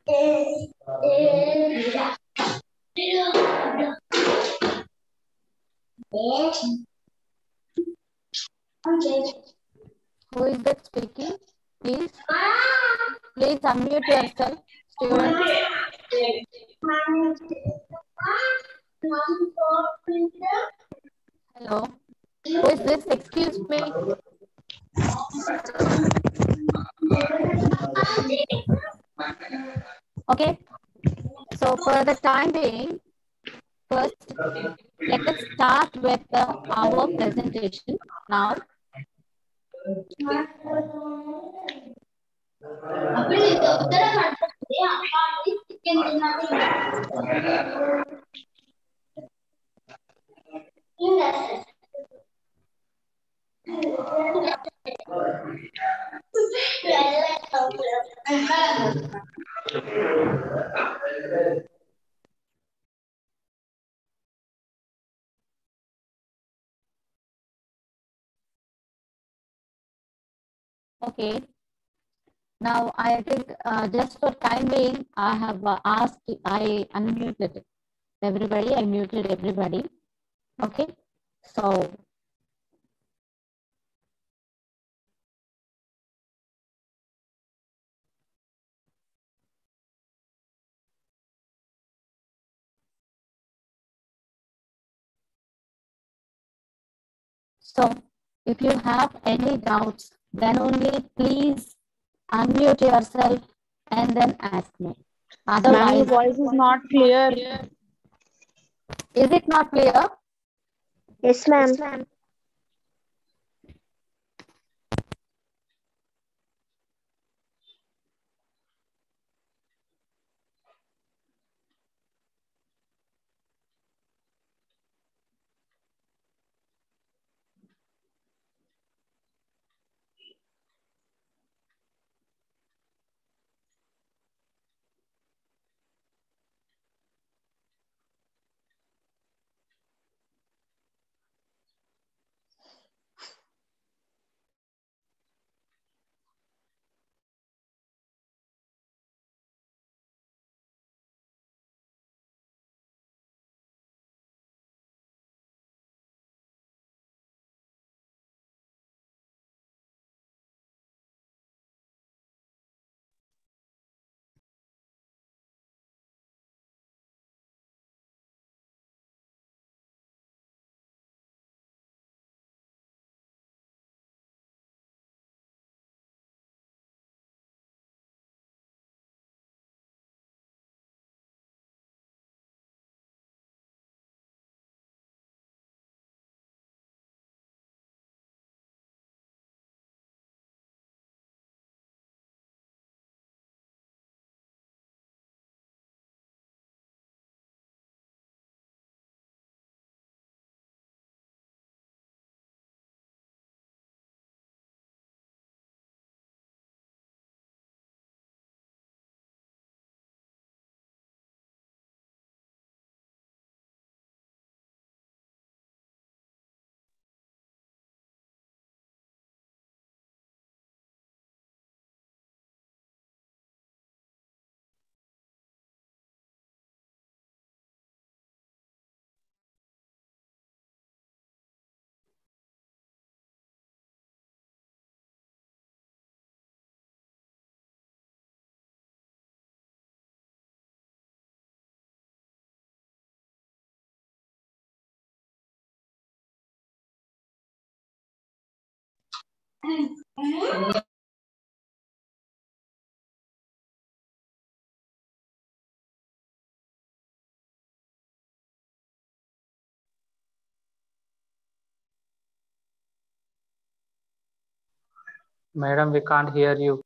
Who is that speaking? Please, please unmute yourself, students. Hello. Who is this? Excuse me. Okay. So for the time being, first, let us start with our presentation now. Okay. Now I think just for time being, I have I unmuted everybody. I muted everybody. Okay. So if you have any doubts, then only please unmute yourself and then ask me. Ma'am, your Otherwise, voice is not clear. is it not clear? Yes, ma'am. Madam, we can't hear you.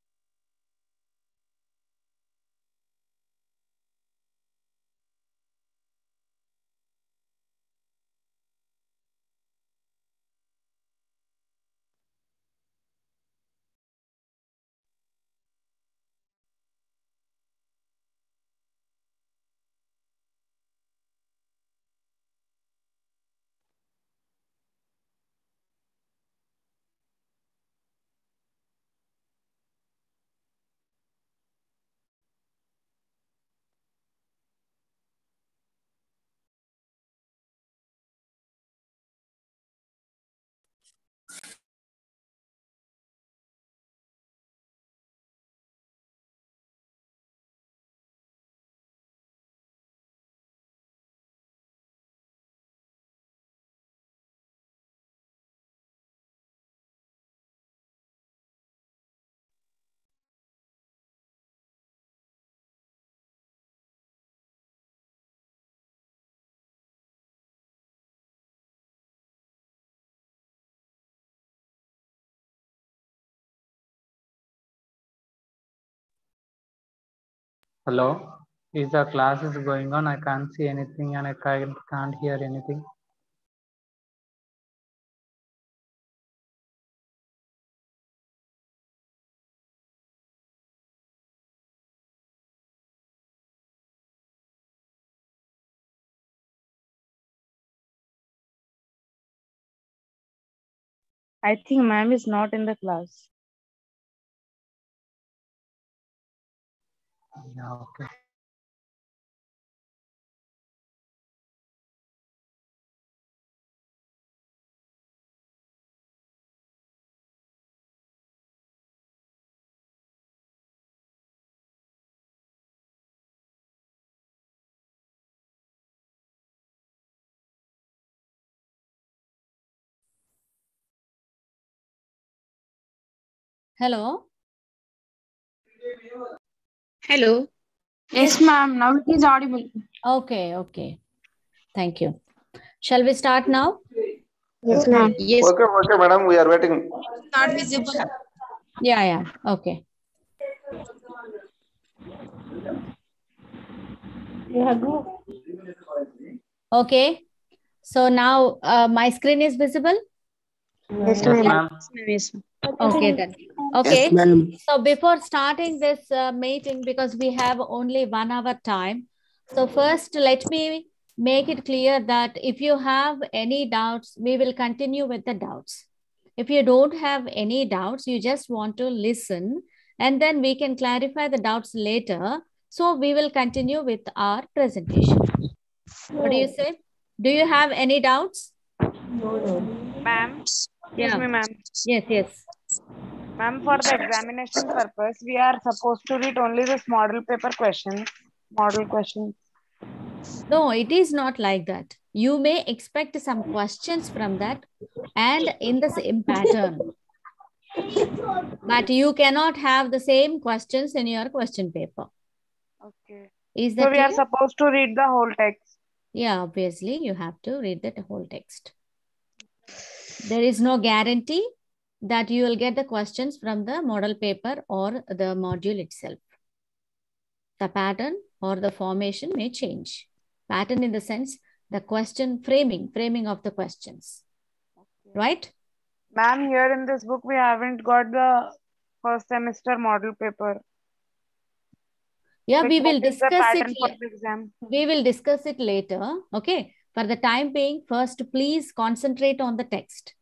Hello? Is the class is going on? I can't see anything and I can't hear anything. I think ma'am is not in the class. Yeah, okay. Hello. Hello. Yes, ma'am. Now it is audible. Okay, okay. Thank you. Shall we start now? Yes, ma'am. Yes. Okay, madam. We are waiting. Not visible. Yeah, yeah. Okay. Okay. So now my screen is visible? Yes, Yes, ma'am. ma'am. Yes. Okay, then. Okay. Yes, ma'am. So before starting this meeting, because we have only 1 hour time, so first let me make it clear that if you have any doubts, we will continue with the doubts. If you don't have any doubts, you just want to listen, and then we can clarify the doubts later. So we will continue with our presentation. What do you say? Do you have any doubts? Ma'am, excuse Yeah. me, ma'am. Yes, yes. Ma'am, for the examination purpose, we are supposed to read only this model paper questions. Model questions. No, it is not like that. You may expect some questions from that and in the same pattern. But you cannot have the same questions in your question paper. Okay. Is So that we are clear? supposed to read the whole text. Yeah, obviously you have to read that whole text. There is no guarantee that you will get the questions from the model paper or the module itself. The pattern or the formation may change. Pattern in the sense, the question framing of the questions. Right? Ma'am, here in this book, we haven't got the first semester model paper. Yeah, Like, we will what is the discuss pattern for it. the exam? We will discuss it later. Okay. For the time being, first, please concentrate on the text.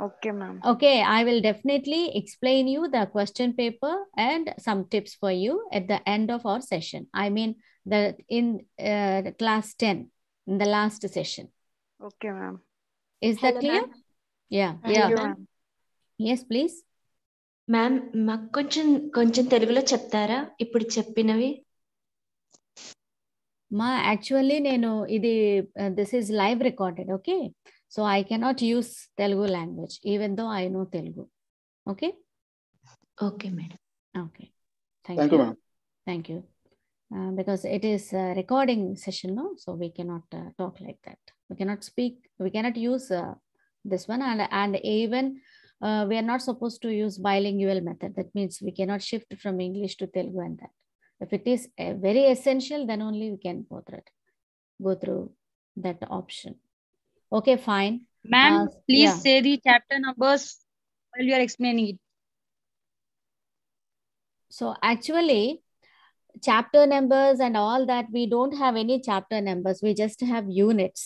Okay, ma'am. Okay. I will definitely explain you the question paper and some tips for you at the end of our session. I mean, in class 10, in the last session. Okay, ma'am. Is that clear? Yeah. Thank Yeah. you, ma'am. Yes, please. Ma'am మాకు కొంచెం తెలుగులో చెప్తారా ఇప్పుడు చెప్పినవి? Actually నేను ఇది this is live recorded, okay? So I cannot use Telugu language even though I know Telugu. Okay? Okay madam. Okay. Thank Thank you. you, ma'am. Thank you. Because it is a recording session, no? So we cannot talk like that. We cannot speak. We cannot use this one, and even we are not supposed to use bilingual method. That means we cannot shift from English to Telugu and that. If it is very essential, then only we can go through that option. Okay, fine. Ma'am, please yeah. say the chapter numbers while you are explaining it. So actually, chapter numbers and all that, we don't have any chapter numbers. We just have units.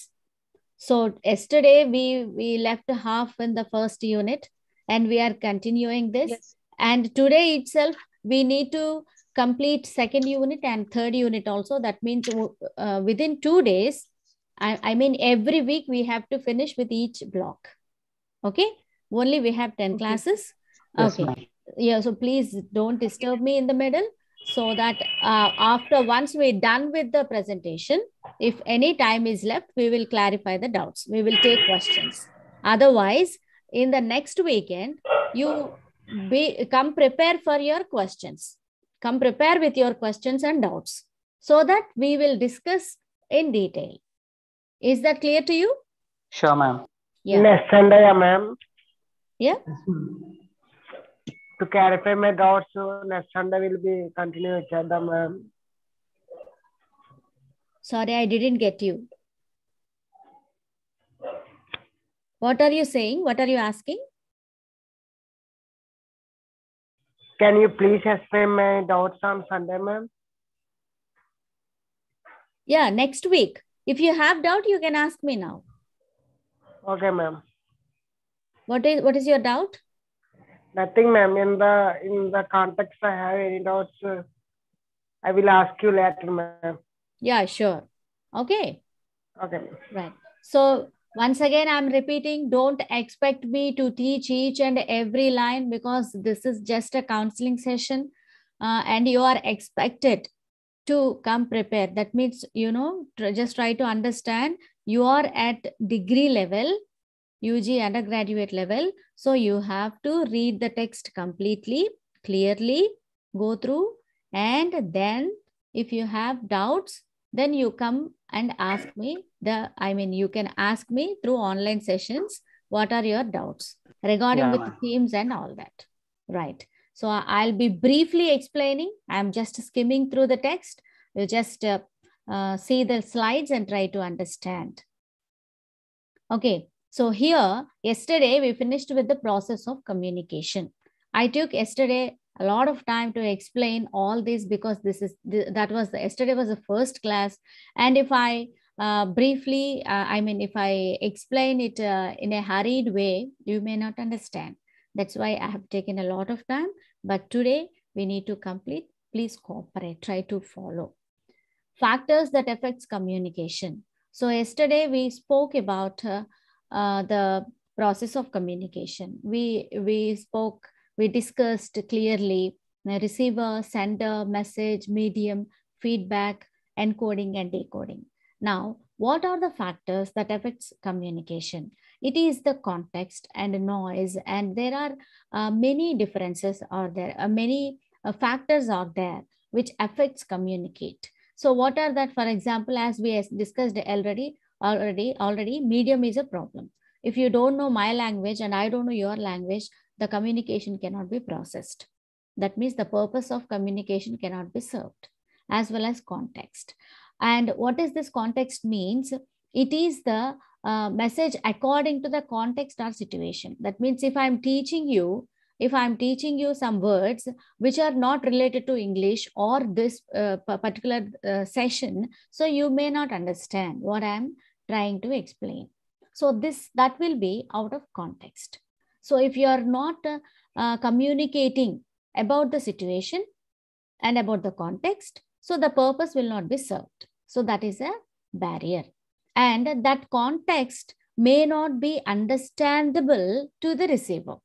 So yesterday we left half in the first unit and we are continuing this. Yes. And today itself, we need to complete second unit and third unit also. That means within 2 days, I mean, every week we have to finish with each block. Okay. Only we have 10 classes. Yes, Okay. ma'am. Yeah. So please don't disturb me in the middle. So that after once we're done with the presentation, if any time is left, we will clarify the doubts. We will take questions. Otherwise, in the next weekend, you come prepare for your questions. Come prepare with your questions and doubts so that we will discuss in detail. Is that clear to you? Sure, ma'am. Yeah. Next Sunday, ma'am. Yeah. To clarify my doubts, next Sunday will be continue with them, ma'am. Sorry, I didn't get you. What are you saying? What are you asking? Can you please explain my doubts on Sunday, ma'am? Yeah, next week. If you have doubt, you can ask me now. Okay, ma'am. What is your doubt? Nothing, ma'am. In the context I have any doubts, I will ask you later, ma'am. Yeah, sure. Okay. Okay, ma'am. Right. So once again, I'm repeating, don't expect me to teach each and every line because this is just a counseling session and you are expected to come prepared. That means, just try to understand you are at degree level, UG undergraduate level. So you have to read the text completely, clearly, go through, and then if you have doubts, then you come and ask me. You can ask me through online sessions. What are your doubts regarding with the themes and all that? Right. So I'll be briefly explaining. I'm just skimming through the text. You just see the slides and try to understand. Okay. So here, yesterday we finished with the process of communication. I took yesterday a lot of time to explain all this because yesterday was the first class. And if I briefly, if I explain it in a hurried way, you may not understand. That's why I have taken a lot of time. But today we need to complete. Please cooperate, try to follow. Factors that affects communication. So yesterday we spoke about the process of communication. We discussed clearly the receiver, sender, message, medium, feedback, encoding and decoding. Now, what are the factors that affects communication? It is the context and noise, and there are many differences are there. Many factors are there which affects communicate. So what are that? For example, as we discussed already, medium is a problem. If you don't know my language and I don't know your language, the communication cannot be processed. That means the purpose of communication cannot be served, as well as context. And what is this context means? It is the message according to the context or situation. That means if I'm teaching you some words which are not related to English or this particular session, so you may not understand what I'm trying to explain. So that will be out of context. So if you are not communicating about the situation and about the context, so the purpose will not be served. So that is a barrier. And that context may not be understandable to the receiver.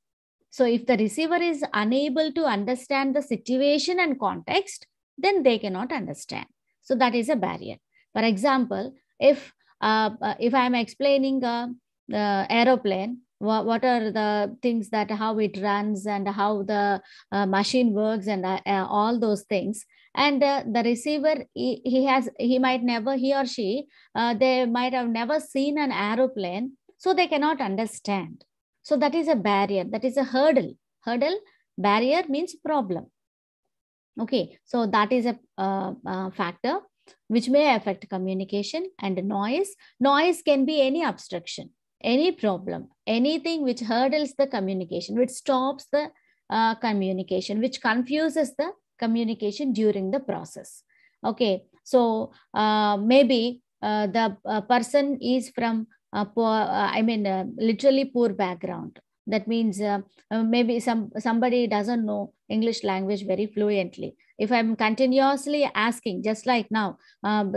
So if the receiver is unable to understand the situation and context, then they cannot understand. So that is a barrier. For example, if I am explaining the aeroplane, what are the things that how it runs and how the machine works and all those things, and the receiver he or she they might have never seen an aeroplane, so they cannot understand. So that is a barrier, that is a hurdle. Barrier means problem. Okay, so that is a factor which may affect communication. And noise can be any obstruction, any problem, anything which hurdles the communication, which stops the communication, which confuses the communication during the process. Okay, so maybe the person is from literally poor background. That means maybe somebody doesn't know English language very fluently. If I'm continuously asking, just like now,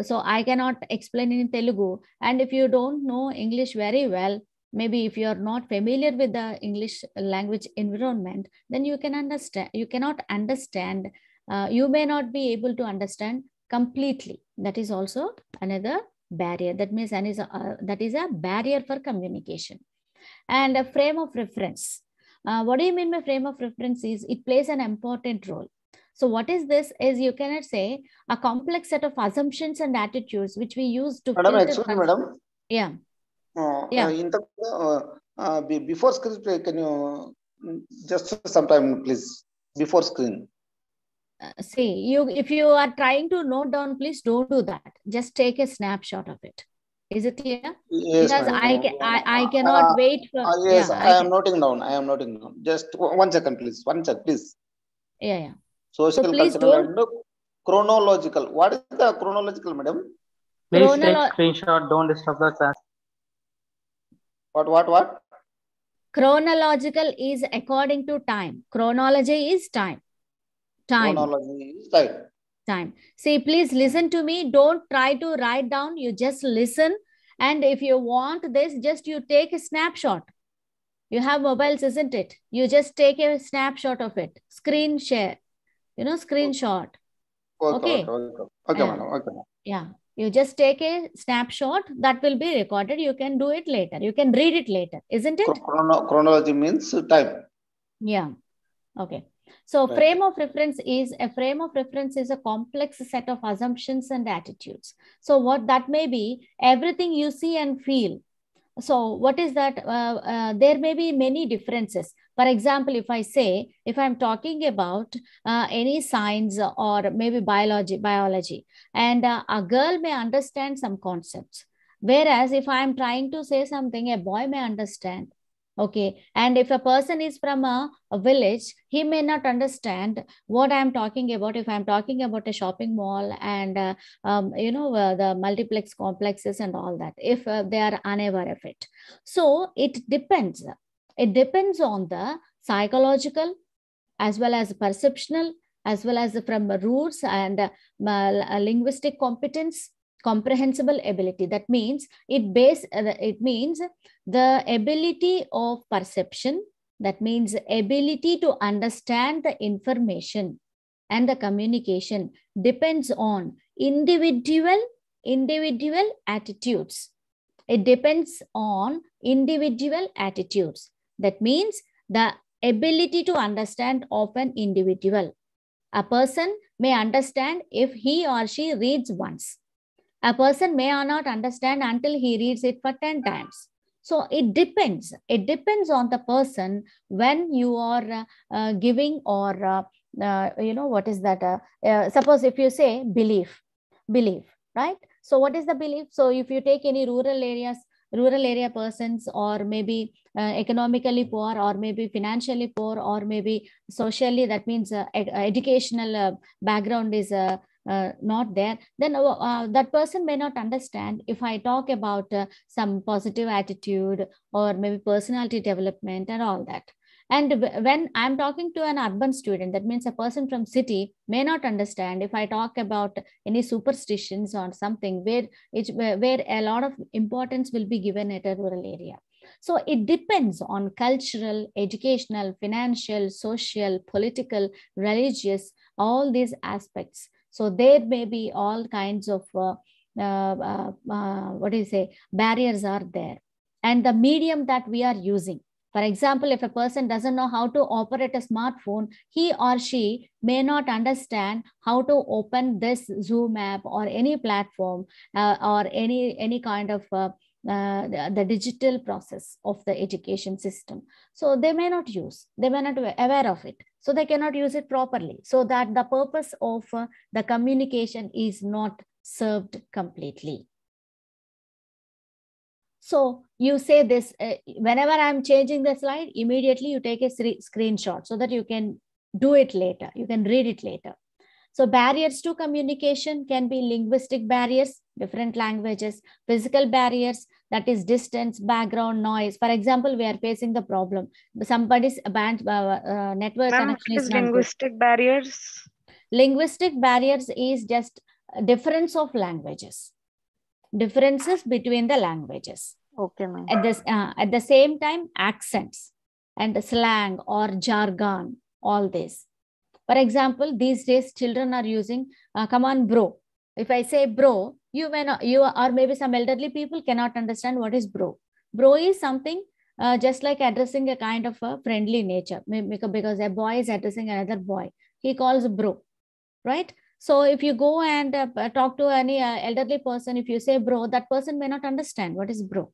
so I cannot explain in Telugu. And if you don't know English very well, maybe if you are not familiar with the English language environment, then you cannot understand. You may not be able to understand completely. That is also another barrier. That means that is a barrier for communication. And a frame of reference. What do you mean by frame of reference? Is it plays an important role. So what is this? Is you cannot say a complex set of assumptions and attitudes which we use to Madam, filter. excuse me, madam. Yeah. Before screen, can you just sometime, please, before screen? See, if you are trying to note down, please don't do that. Just take a snapshot of it. Is it clear? Yes, Because madam. I cannot wait for. Yes, Yeah, I am noting down. I am noting down. Just 1 second, please. 1 second, please. Yeah. Social, please cultural, don't. and chronological. What is the chronological, madam? Please take screenshot. Don't disturb the class. What? Chronological is according to time. Chronology is time. Chronology is time. See, please listen to me. Don't try to write down. You just listen. And if you want this, just you take a snapshot. You have mobiles, isn't it? You just take a snapshot of it. Screen share. Screenshot. Okay. Okay, madam. Okay. Yeah. You just take a snapshot that will be recorded. You can do it later. You can read it later, isn't it? Chronology means time. Yeah. Okay. So Right. frame of reference is a complex set of assumptions and attitudes. So what that may be, everything you see and feel. So what is that? There may be many differences. For example, if I'm talking about any science or maybe biology, and a girl may understand some concepts. Whereas if I'm trying to say something, a boy may understand. Okay. And if a person is from a village, he may not understand what I'm talking about. If I'm talking about a shopping mall and, the multiplex complexes and all that, if they are unaware of it. So it depends. It depends on the psychological as well as perceptional, as well as from roots and linguistic competence, comprehensible ability. That means it means the ability of perception. That means ability to understand the information and the communication depends on individual attitudes. It depends on individual attitudes. That means the ability to understand of an individual. A person may understand if he or she reads once. A person may or not understand until he reads it for 10 times. So it depends. It depends on the person when you are giving or, what is that? Suppose if you say belief, right? So what is the belief? So if you take any rural area persons, or maybe economically poor, or maybe financially poor, or maybe socially, that means educational background is not there, then that person may not understand if I talk about some positive attitude or maybe personality development and all that. And when I'm talking to an urban student, that means a person from city may not understand if I talk about any superstitions or something where a lot of importance will be given at a rural area. So it depends on cultural, educational, financial, social, political, religious, all these aspects. So there may be all kinds of barriers are there. And the medium that we are using. For example, if a person doesn't know how to operate a smartphone, he or she may not understand how to open this Zoom app or any platform or any kind of the digital process of the education system. So they may not be aware of it. So they cannot use it properly. So that the purpose of the communication is not served completely. So you say this, whenever I'm changing the slide, immediately you take a screenshot so that you can do it later. You can read it later. So barriers to communication can be linguistic barriers, different languages, physical barriers, that is distance, background, noise. For example, we are facing the problem. Somebody's network connection is not linguistic good. barriers. Linguistic barriers is just a difference of languages. Differences between the languages. Okay, ma'am. At the same time, accents and slang or jargon, all this. For example, these days children are using, come on, bro. If I say bro, you or maybe some elderly people cannot understand what is bro. Bro is something just like addressing a kind of a friendly nature, because a boy is addressing another boy. He calls bro, right? So if you go and talk to any elderly person, if you say bro, that person may not understand what is bro.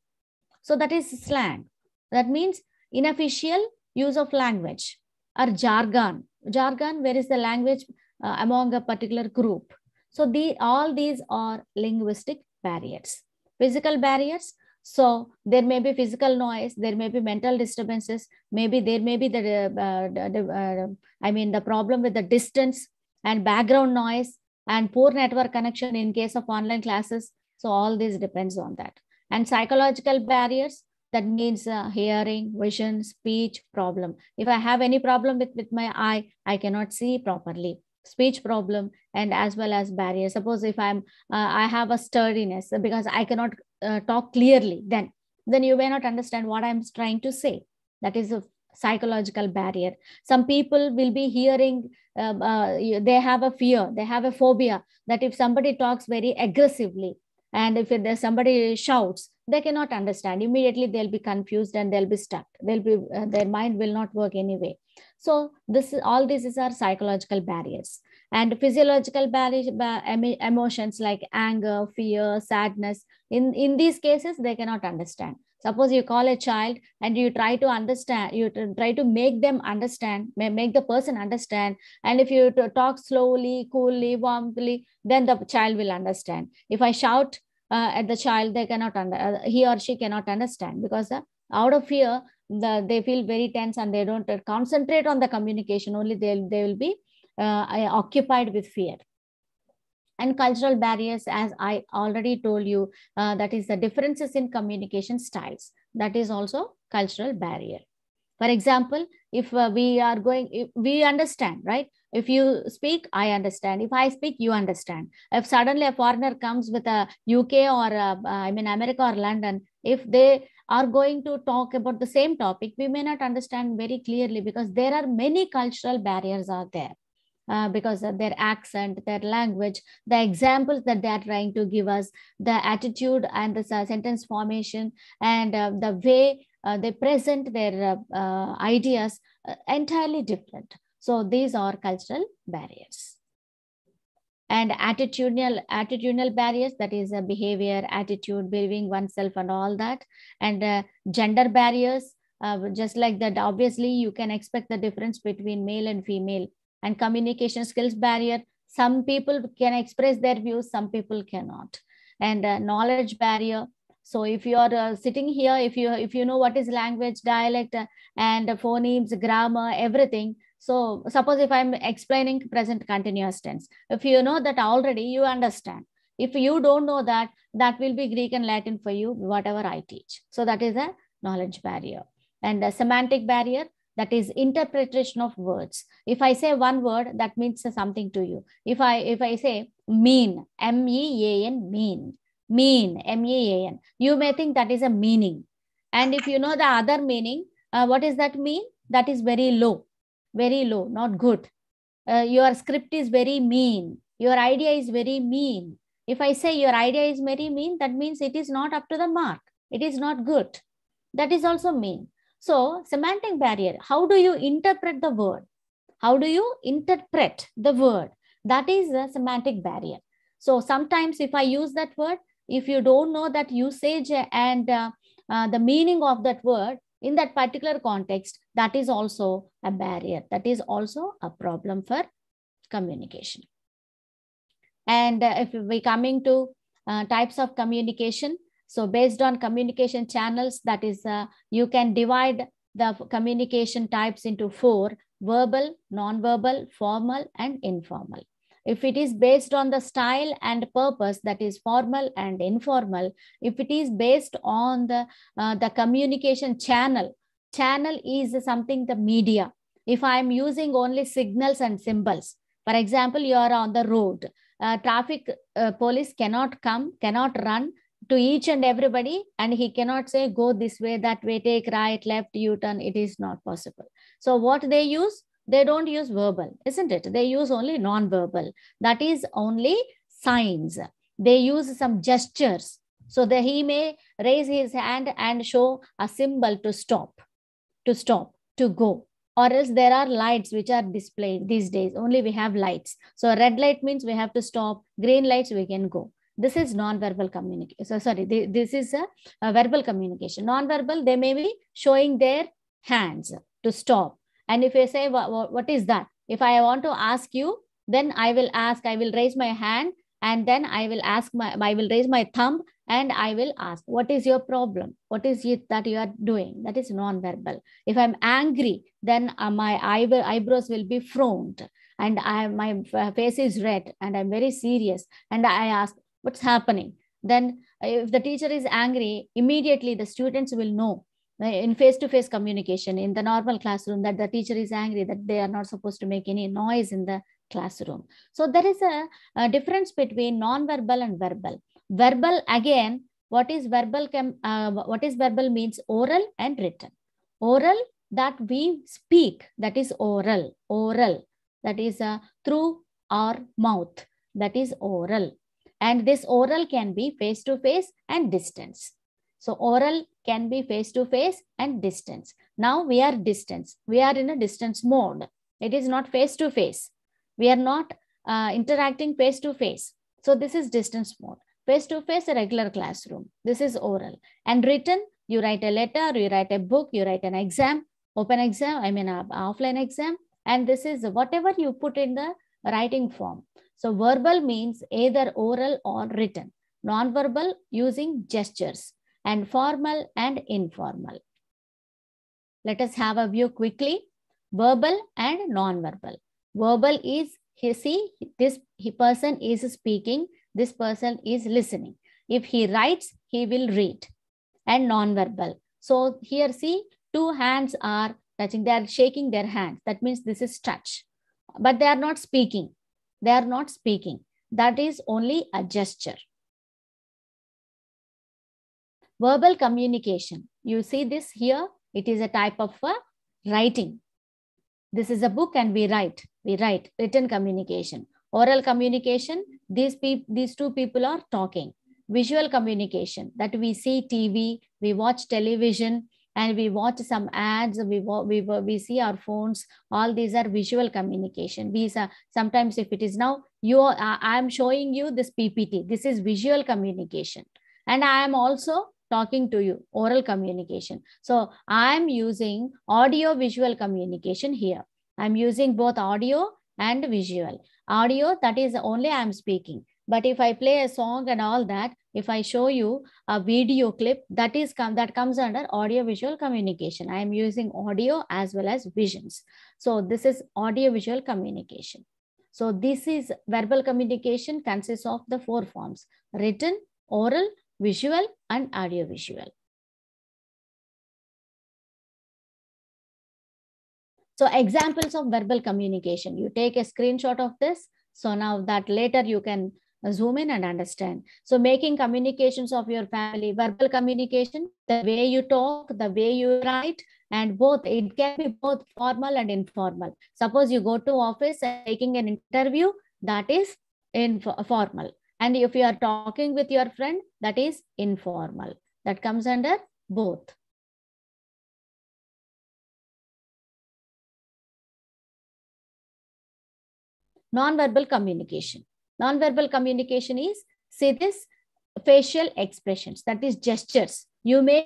So that is slang. That means inofficial use of language. Or jargon. Jargon, where is the language among a particular group. So all these are linguistic barriers. Physical barriers, so there may be physical noise, there may be mental disturbances, maybe there may be the problem with the distance and background noise and poor network connection in case of online classes. So all this depends on that. And psychological barriers, that means hearing, vision, speech problem. If I have any problem with my eye, I cannot see properly. Speech problem, and as well as barriers. Suppose if I have a sturdiness because I cannot talk clearly, then you may not understand what I'm trying to say. That is a psychological barrier. Some people will be hearing, they have a fear, they have a phobia that if somebody talks very aggressively and if there's somebody shouts, they cannot understand. Immediately they'll be confused and they'll be stuck. Their mind will not work anyway. So all these are psychological barriers. And physiological barriers, emotions like anger, fear, sadness. In these cases, they cannot understand. Suppose you call a child and you try to understand, you try to make them understand, make the person understand. And if you talk slowly, coolly, warmly, then the child will understand. If I shout at the child, they cannot he or she cannot understand, because out of fear, they feel very tense and they don't concentrate on the communication. Only they will be occupied with fear. And cultural barriers, as I already told you, that is the differences in communication styles. That is also cultural barrier. For example, if we understand, right? If you speak, I understand. If I speak, you understand. If suddenly a foreigner comes with a UK or America or London, if they are going to talk about the same topic, we may not understand very clearly, because there are many cultural barriers out there. Because of their accent, their language, the examples that they are trying to give us, the attitude and the sentence formation, and the way they present their ideas, entirely different. So these are cultural barriers. And attitudinal barriers, that is behavior, attitude, believing oneself and all that. And gender barriers, just like that, obviously you can expect the difference between male and female. And communication skills barrier, some people can express their views, some people cannot. And knowledge barrier, so if you are sitting here, if you know what is language, dialect, and phonemes, grammar, everything. So suppose if I'm explaining present continuous tense, if you know that already, you understand. If you don't know that, that will be Greek and Latin for you, whatever I teach. So that is a knowledge barrier. And a semantic barrier, that is interpretation of words. If I say one word, that means something to you. If I say mean, MEAN, mean, MEAN, you may think that is a meaning. And if you know the other meaning, what is that mean? That is very low, not good. Your script is very mean. Your idea is very mean. If I say your idea is very mean, that means it is not up to the mark. It is not good. That is also mean. So semantic barrier, how do you interpret the word? How do you interpret the word? That is the semantic barrier. So sometimes if I use that word, if you don't know that usage and the meaning of that word in that particular context, that is also a barrier. That is also a problem for communication. And if we coming to types of communication, so based on communication channels, that is, you can divide the communication types into 4: verbal, non-verbal, formal, and informal. If it is based on the style and purpose, that is formal and informal. If it is based on the communication channel is something, the media. If I'm using only signals and symbols, for example, you are on the road, traffic police cannot come, cannot run to each and everybody, and he cannot say go this way, that way, take right, left, U-turn. It is not possible. So what they use, they don't use verbal, isn't it? They use only non-verbal. That is only signs. They use some gestures. So that he may raise his hand and show a symbol to stop, to go. Or else there are lights which are displayed these days. Only we have lights. So red light means we have to stop. Green lights, we can go. This is non-verbal communication. So sorry, this is a verbal communication. Non-verbal, they may be showing their hands to stop. And if I say, what is that? If I want to ask you, then I will ask, I will raise my hand, and then I will raise my thumb, and I will ask, what is your problem? What is it that you are doing? That is non-verbal. If I'm angry, then my eyebrows will be frowned, and my face is red, and I'm very serious, and I ask, what's happening? Then if the teacher is angry, immediately the students will know in face-to-face communication in the normal classroom that the teacher is angry, that they are not supposed to make any noise in the classroom. So there is a difference between non-verbal and verbal. Verbal, again, what is verbal means oral and written. Oral, that we speak, that is oral. Oral, that is through our mouth, that is oral. And this oral can be face-to-face and distance. So oral can be face-to-face and distance. Now we are distance. We are in a distance mode. It is not face-to-face. We are not interacting face-to-face. So this is distance mode. Face-to-face, a regular classroom. This is oral. And written, you write a letter, you write a book, you write an exam, open exam, offline exam. And this is whatever you put in the writing form. So verbal means either oral or written. Non-verbal using gestures, and formal and informal. Let us have a view quickly. Verbal and non-verbal. Verbal is, this person is speaking, this person is listening. If he writes, he will read. And non-verbal. So here see, two hands are touching, they are shaking their hands. That means this is touch. But they are not speaking. They are not speaking. That is only a gesture. Verbal communication. You see this here. It is a type of writing. This is a book and we write. We write. Written communication. Oral communication. These two people are talking. Visual communication. That we see TV, we watch television, and we watch some ads. We see our phones. All these are visual communication. These are sometimes, if it is now I am showing you this PPT. This is visual communication, and I am also talking to you, oral communication. So I am using audio visual communication here. I'm using both audio and visual. Audio, that is only I am speaking. But if I play a song and all that, if I show you a video clip, that comes under audio visual communication. I am using audio as well as visions. So this is audio visual communication. So this is verbal communication consists of the four forms: written, oral, visual, and audiovisual. So examples of verbal communication. You take a screenshot of this. So now that later you can zoom in and understand. So making communications of your family, verbal communication, the way you talk, the way you write, and both, it can be both formal and informal. Suppose you go to office and taking an interview, that is formal. And if you are talking with your friend, that is informal. That comes under both. Non-verbal communication. Non-verbal communication is, see this, facial expressions, that is gestures. You may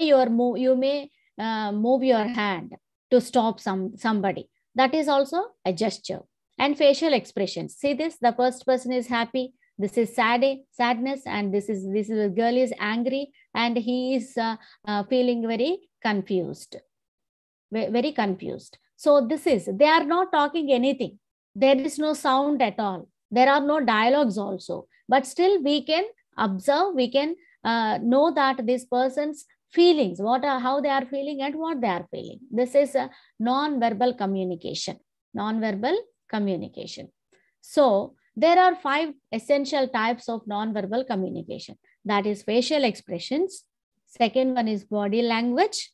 move your hand to stop somebody. That is also a gesture. And facial expressions. See this, the first person is happy. This is sadness, and this is the girl is angry, and he is feeling very confused. Very confused. So this is, they are not talking anything. There is no sound at all. There are no dialogues also. But still we can observe, we can know that this person's feelings, how they are feeling and what they are feeling. This is a non-verbal communication. Non-verbal communication. So there are 5 essential types of non-verbal communication. That is facial expressions. Second one is body language.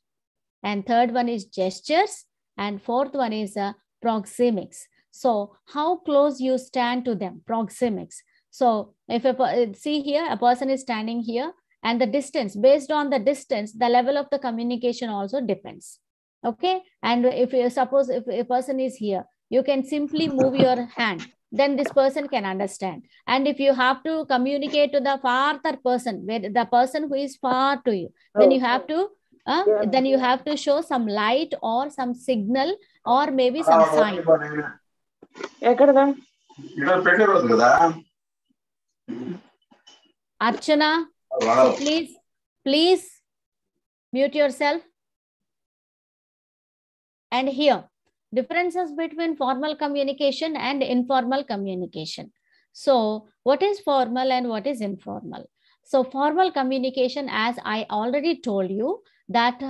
And third one is gestures. And fourth one is proxemics. So how close you stand to them, proxemics. So if see here, a person is standing here, and the distance, based on the distance, the level of the communication also depends. Okay. And if you suppose if a person is here, you can simply move your hand, then this person can understand. And if you have to communicate to the farther person, where the person who is far to you, then you have to show some light or some signal or maybe some sign. Archana, so please mute yourself. And here, differences between formal communication and informal communication. So what is formal and what is informal? So formal communication, as I already told you, that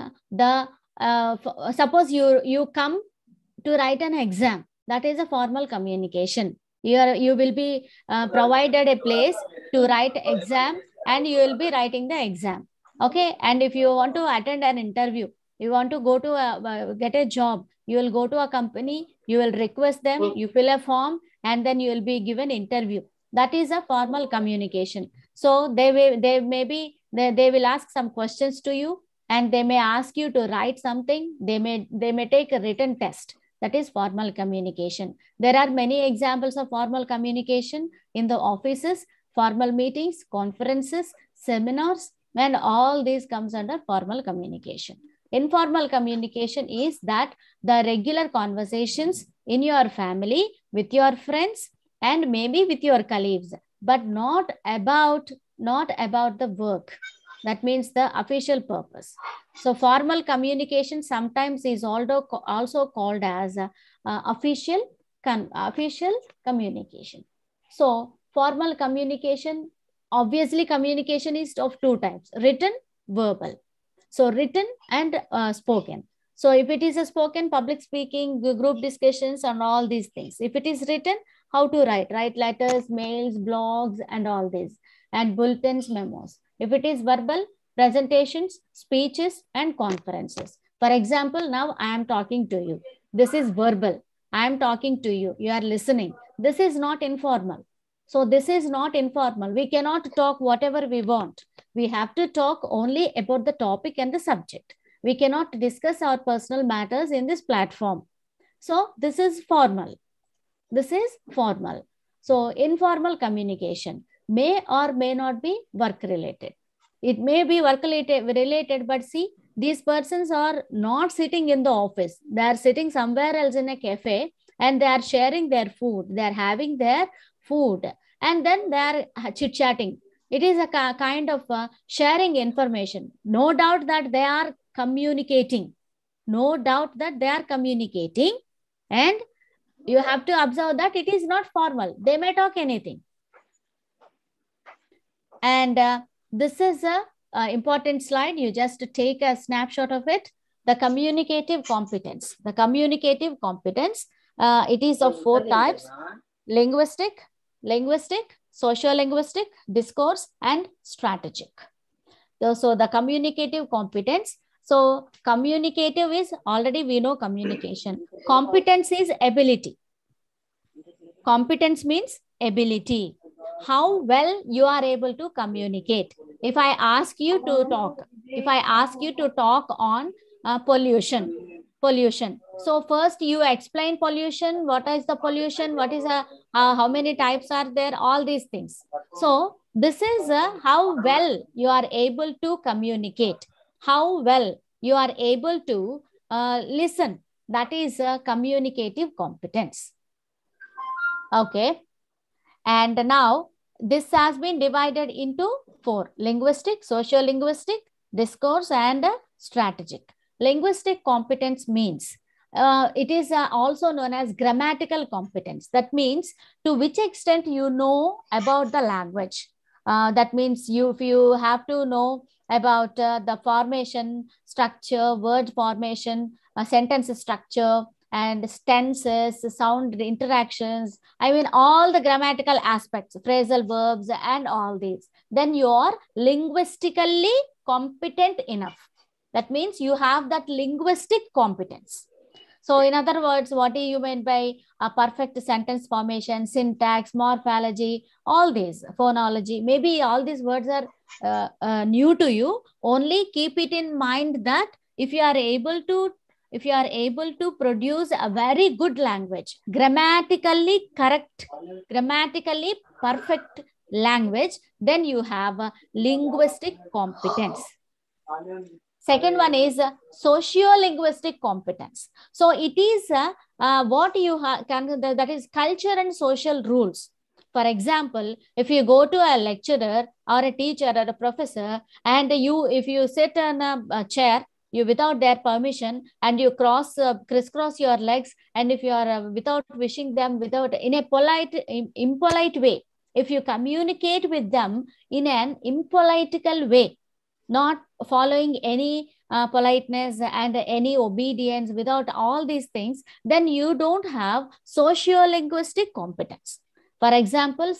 suppose you come to write an exam, that is a formal communication. You will be provided a place to write exam, and you will be writing the exam. Okay, and if you want to attend an interview, you want to go to get a job, you will go to a company, you will request them, you fill a form, and then you will be given interview. That is a formal communication. So they will ask some questions to you, and they may ask you to write something. They may take a written test. That is formal communication. There are many examples of formal communication in the offices, formal meetings, conferences, seminars, and all these comes under formal communication. Informal communication is that the regular conversations in your family, with your friends, and maybe with your colleagues, but not about the work. That means the official purpose. So formal communication sometimes is also called as official communication. So formal communication, obviously communication is of two types: written, verbal. So written and spoken. So if it is a spoken, public speaking, group discussions, and all these things. If it is written, how to write letters, mails, blogs, and all this, and bulletins, memos. If it is verbal, presentations, speeches, and conferences. For example, now I am talking to you. This is verbal. I am talking to you. You are listening. This is not informal. So this is not informal. We cannot talk whatever we want. We have to talk only about the topic and the subject. We cannot discuss our personal matters in this platform. So this is formal. This is formal. So informal communication may or may not be work related. It may be work related, but see, these persons are not sitting in the office. They are sitting somewhere else in a cafe, and they are sharing their food. They are having their food, and then they are chit-chatting. It is a kind of sharing information. No doubt that they are communicating. No doubt that they are communicating. And you have to observe that it is not formal. They may talk anything. And this is a important slide. You just take a snapshot of it. The communicative competence. The communicative competence, it is of 4 types: linguistic, sociolinguistic, discourse, and strategic. So the communicative competence. So communicative is already we know communication. Competence is ability. Competence means ability. How well you are able to communicate. If I ask you to talk on pollution. So first you explain pollution. What is the pollution? What is how many types are there? All these things. So this is how well you are able to communicate. How well you are able to listen. That is communicative competence. Okay. And now this has been divided into 4: linguistic, sociolinguistic, discourse, and strategic. Linguistic competence means it is also known as grammatical competence. That means to which extent you know about the language. That means if you have to know about the formation, structure, word formation, sentence structure, and tenses, sound interactions, I mean all the grammatical aspects, phrasal verbs, and all these, then you are linguistically competent enough. That means you have that linguistic competence. So in other words, what do you mean by a perfect sentence formation, syntax, morphology, all these, phonology? Maybe all these words are new to you. Only keep it in mind that if you are able to produce a very good language, grammatically correct, grammatically perfect language, then you have a linguistic competence. Second one is sociolinguistic competence. So it is what you can, that is culture and social rules. For example, if you go to a lecturer or a teacher or a professor, and if you sit in a chair, you without their permission, and you crisscross your legs, and if you are without wishing them, without in a impolite way, if you communicate with them in an impolitical way, not following any politeness and any obedience, without all these things, then you don't have sociolinguistic competence. For example,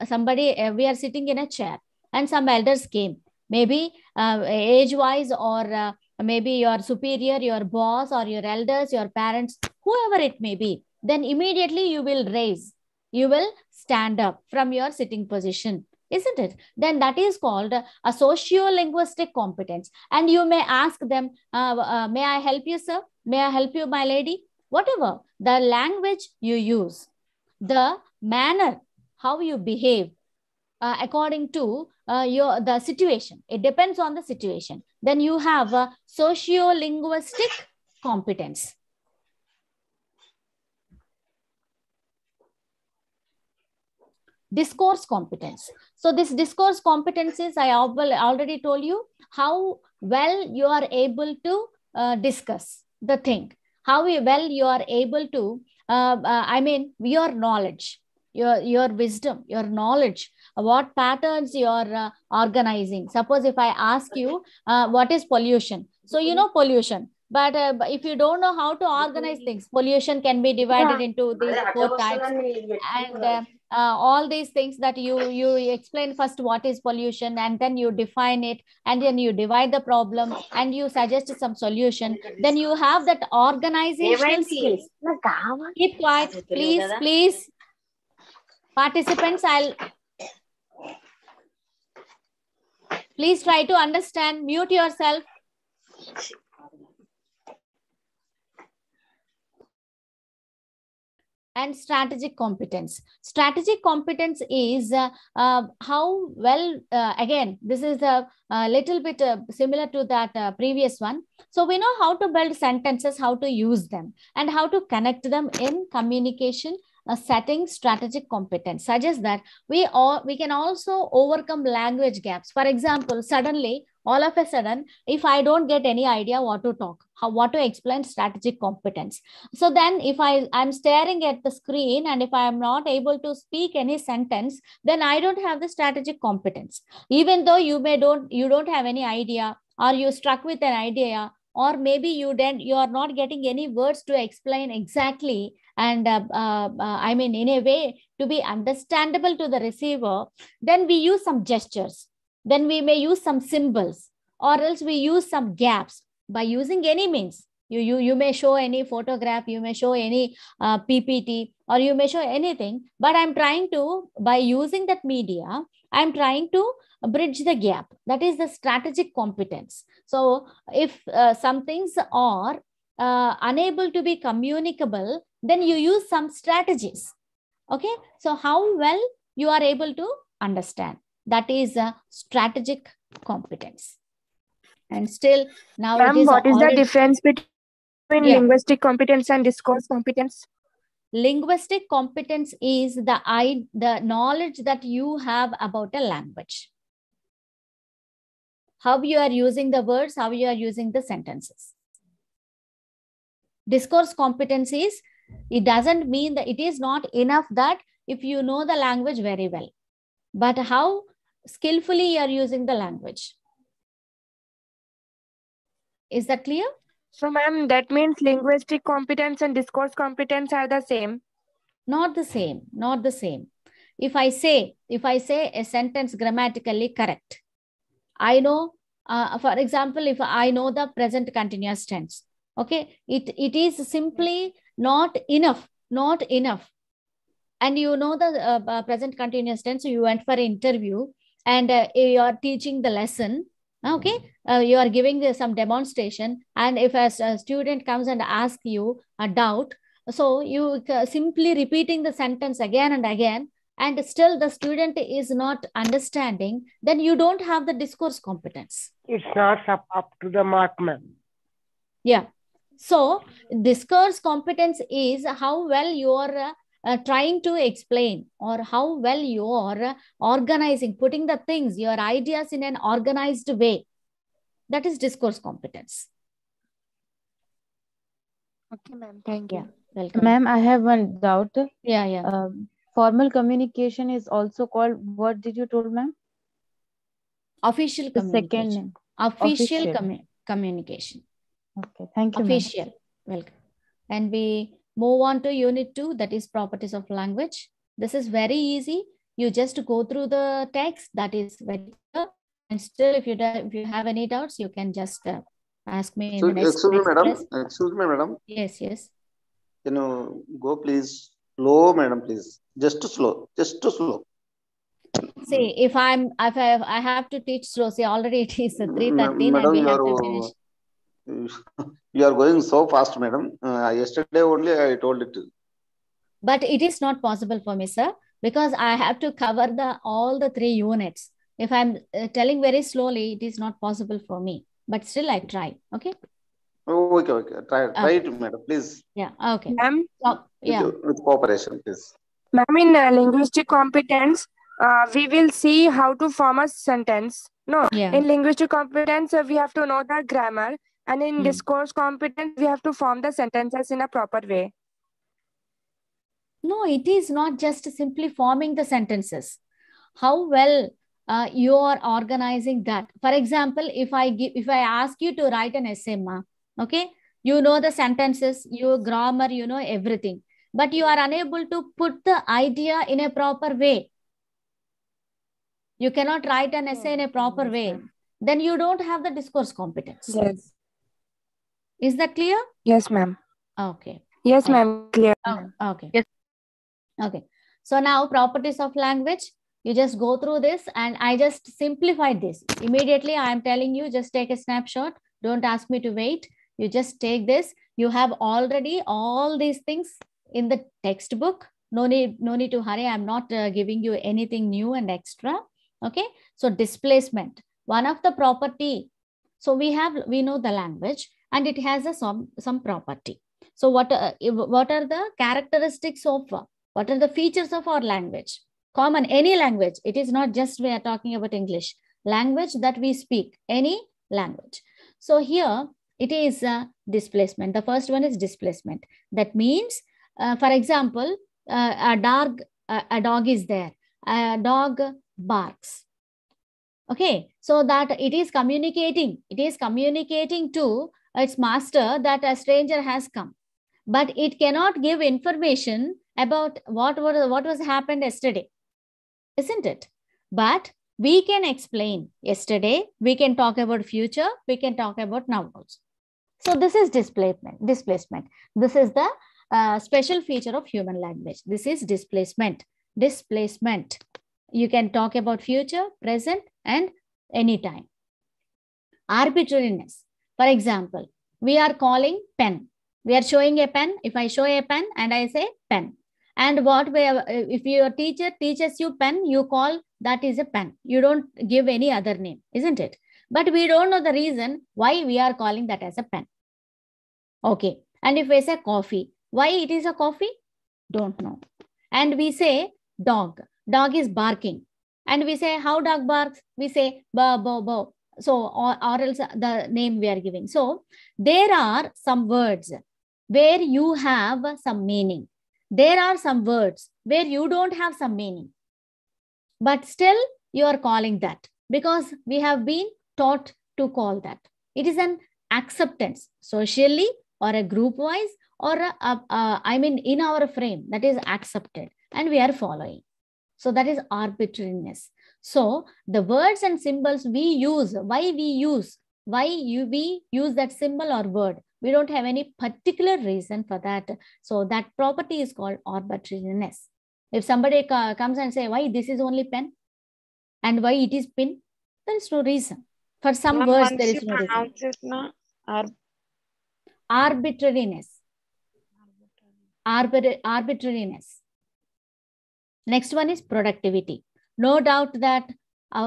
somebody, we are sitting in a chair and some elders came, maybe age-wise, or maybe your superior, your boss, or your elders, your parents, whoever it may be, then immediately you will raise, you will stand up from your sitting position, isn't it? Then that is called a sociolinguistic competence. And you may ask them, may I help you, sir? May I help you, my lady? Whatever, the language you use, the manner, how you behave, according to the situation. It depends on the situation. Then you have a sociolinguistic competence. Discourse competence. So this discourse competence is, I already told you how well you are able to discuss the thing, how well you are able to, your knowledge, your wisdom, your knowledge, what patterns you are organizing. Suppose if I ask you, what is pollution? So you know pollution, but if you don't know how to organize things, pollution can be divided into these 4 types, and all these things that you explain first what is pollution, and then you define it, and then you divide the problem, and you suggest some solution. Then you have that organizational skills. Keep quiet, please. Participants, please try to understand. Mute yourself. And strategic competence. Strategic competence is how well, again, this is a little bit similar to that previous one. So we know how to build sentences, how to use them, and how to connect them in communication setting. Strategic competence suggests that we can also overcome language gaps. For example, suddenly, all of a sudden, if I don't get any idea what to talk, what to explain, strategic competence. So then if I'm staring at the screen, and if I am not able to speak any sentence, then I don't have the strategic competence. Even though you don't have any idea, or you struck with an idea, or maybe you are not getting any words to explain exactly, and in a way to be understandable to the receiver, then we use some gestures. Then we may use some symbols, or else we use some gaps. By using any means, you may show any photograph, you may show any PPT, or you may show anything, but I'm trying to, by using that media, I'm trying to bridge the gap. That is the strategic competence. So if some things are unable to be communicable, then you use some strategies. Okay, so how well you are able to understand, that is a strategic competence. And still now, Ma'am, what is the difference between linguistic competence and discourse competence? Linguistic competence is the knowledge that you have about a language. How you are using the words, how you are using the sentences. Discourse competence is, it doesn't mean that it is not enough that if you know the language very well, but how skillfully you are using the language. Is that clear? So, ma'am, that means linguistic competence and discourse competence are the same? Not the same, not the same. If I say a sentence grammatically correct, I know, for example, if I know the present continuous tense, okay, it is simply not enough. And you know the present continuous tense, so you went for an interview, and you are teaching the lesson. Okay, you are giving some demonstration, and if a student comes and asks you a doubt, so you simply repeating the sentence again and again, and still the student is not understanding, then you don't have the discourse competence. It's not up to the mark, ma'am. Yeah. So discourse competence is how well you are trying to explain, or how well you are organizing, putting the things, your ideas in an organized way. That is discourse competence. Okay, ma'am. Thank you. Yeah, welcome. Ma'am, I have one doubt. Yeah. Formal communication is also called, what did you told, ma'am? Official The communication. second name. Official Official. communication. Okay, thank you, ma'am. Official. Welcome. And we move on to unit 2, that is properties of language. This is very easy. You just go through the text, that is very clear. And still, if you have any doubts, you can just ask me in the next class. Excuse me, madam. Yes. Can you go, please? Slow, madam, please. Just slow. See, if I have to teach slow, see, already it is 3:13 Madam, and we have to finish. You are going so fast, madam. Yesterday only I told it. But it is not possible for me, sir, because I have to cover all the 3 units. If I'm telling very slowly, it is not possible for me. But still, I try. Okay. Oh, okay. Try it, madam, please. Yeah. Okay. Ma'am, With cooperation, please. ma'am, in linguistic competence, we will see how to form a sentence. No, Yeah. in linguistic competence, we have to know the grammar, and in discourse competence, we have to form the sentences in a proper way. No, it is not just simply forming the sentences. How well you are organizing that. For example, if I ask you to write an essay, okay, you know the sentences, your grammar, you know everything, but you are unable to put the idea in a proper way. You cannot write an essay in a proper way. Then you don't have the discourse competence. Yes. Is that clear? Yes, ma'am. Okay. Yes, ma'am. Clear. Okay. Yes. Okay. So now properties of language, you just go through this, and I just simplified this. Immediately I am telling you, just take a snapshot. Don't ask me to wait. You just take this. You have already all these things in the textbook. No need to hurry. I'm not giving you anything new and extra. Okay. So displacement, one of the property. So we know the language, and it has some property. So what are the characteristics of what are the features of our language? Common, any language. It is not just we are talking about English. Language that we speak, any language. So here it is displacement. The first one is displacement. That means, for example, a dog is there. A dog barks. Okay, so that it is communicating. It is communicating to its master that a stranger has come. But it cannot give information about what was happened yesterday, isn't it? But we can explain yesterday, we can talk about future, we can talk about now also. So this is displacement. This is the special feature of human language. This is displacement. You can talk about future, present, and anytime. Arbitrariness. For example, we are calling pen. We are showing a pen. If I show a pen and I say pen, and if your teacher teaches you pen, you call that is a pen. You don't give any other name, isn't it? But we don't know the reason why we are calling that as a pen. Okay. And if we say coffee, why it is a coffee? Don't know. And we say dog. Dog is barking. And we say how dog barks? We say bow, bow, bow. So, or else the name we are giving. So, there are some words where you have some meaning. There are some words where you don't have some meaning. But still, you are calling that because we have been taught to call that. It is an acceptance socially or a group wise or in our frame that is accepted and we are following. So that is arbitrariness. So the words and symbols we use, why we use that symbol or word, we don't have any particular reason for that. So that property is called arbitrariness. If somebody comes and say, why this is only pen and why it is pin, there is no reason. For some words, there is no reason. Arbitrariness. Arbitrariness. Next one is productivity. No doubt that